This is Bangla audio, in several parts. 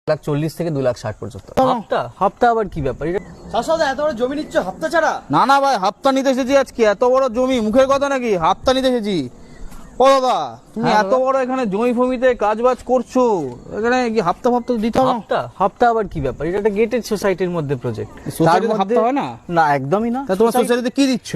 1,40,000 থেকে 2,60,000 পর্যন্ত। হাফতা আবার কি ব্যাপার? চাষাদা এত বড় জমি নিচ্ছ হাফতা ছাড়া? না না ভাই, হাফতা নিতে এসেছি আজকে। এত বড় জমি মুখের কথা নাকি? হাফতা নিতে এসেছি। ও দাদা, তুমি এত বড় এখানে জমি ফমিতে কাজ বাজ করছো, এখানে কি হাফতা ফাফতা দিতে হবে? হাফতা আবার কি ব্যাপার? এটা একটা গেটেড সোসাইটির মধ্যে প্রজেক্ট। সোসাইটিতে হাফতা হয় না? না, একদমই না। তা তোমার সোসাইটিতে কি দিচ্ছ?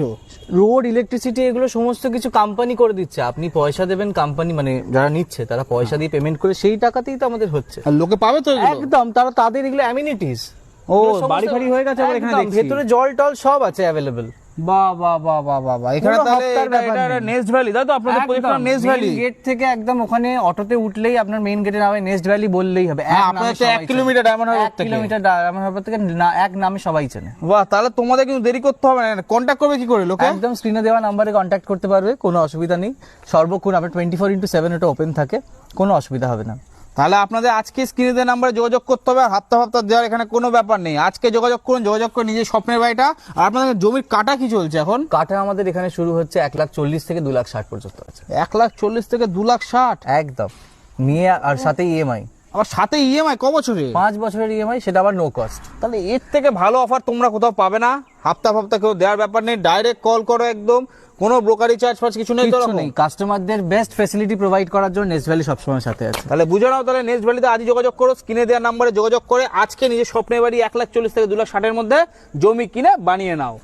রোড, ইলেকট্রিসিটি, এগুলো সমস্ত কিছু কোম্পানি করে দিচ্ছে। আপনি পয়সা দেবেন, কোম্পানি মানে যারা নিচ্ছে তারা পয়সা দিয়ে পেমেন্ট করে, সেই টাকাতেই তো আমাদের হচ্ছে। আর লোকে পাবে তো এগুলো? একদম, তারা তাদের এগুলো অ্যামিনিটিস। ও, বাড়ি ফাড়ি হয়ে গেছে আবার এখানে দেখছি। ভেতরে জল টল সব আছে অ্যাভেলেবল। বাহ বাহ বাহ বাহ বাহ বাহ, এখানে তাহলে এটা নেস্ট ভ্যালি, তাই তো? আপনাদের প্রজেক্টটা নেস্ট ভ্যালি গেট থেকে একদম ওখানে অটোতে উঠলেই আপনার মেইন গেটে নামে নেস্ট ভ্যালি বললেই হবে। আপনাদের তো 1 কিলোমিটার ডায়মন্ড হারবার থেকে। 1 কিলোমিটার ডায়মন্ড হারবার থেকে এক নামে সবাই চেনে। বাহ, তাহলে তোমাদের কিন্তু দেরি করতে হবে না। কন্টাক্ট করবে কি করে লোকে? একদম স্ক্রিনে দেওয়া নাম্বারে কন্ট্যাক্ট করতে পারবে, কোনো অসুবিধা নেই। সর্বক্ষণ আপনার 24/7 এটা ওপেন থাকে, কোনো অসুবিধা হবে না। তাহলে আপনাদের আজকে স্ক্রিনে দেওয়া নাম্বারে যোগাযোগ করতে হবে। আর হাফতা ফাফতা দেওয়ার এখানে কোনো ব্যাপার নেই। আজকে যোগাযোগ করুন, যোগাযোগ করে নিজের স্বপ্নের বাড়িটা। আর আপনাদের জমির কাটা কি চলছে এখন? কাঠা আমাদের এখানে শুরু হচ্ছে 1,40,000 থেকে 2,60,000 পর্যন্ত আছে। 1,40,000 থেকে 2,60,000 একদম নিয়ে, আর সাথে ইএমআই। আবার সাথে ইএমআই ক বছরে? 5 বছরের ইএমআই, সেটা আবার নো কস্ট। তাহলে এর থেকে ভালো অফার তোমরা কোথাও পাবে না। হাফতা ফাফতা কেউ দেওয়ার ব্যাপার নেই, ডাইরেক্ট কল করো একদম। কোনো ব্রোকারি চার্জ ফার্জ কিছু নেই তো? নেই, কাস্টমারদের বেস্ট ফ্যাসিলিটি প্রোভাইড করার জন্য নেস্ট ভ্যালি সবসময় সাথে আছে। তাহলে বুঝে নাও, তাহলে নেক্সট ভ্যালিতে আজই যোগাযোগ করো। স্ক্রিনে দেওয়ার নাম্বারে যোগাযোগ করে আজকে নিজের স্বপ্নের বাড়ি 1,40,000 থেকে 2,60,000 এর মধ্যে জমি কিনে বানিয়ে নাও।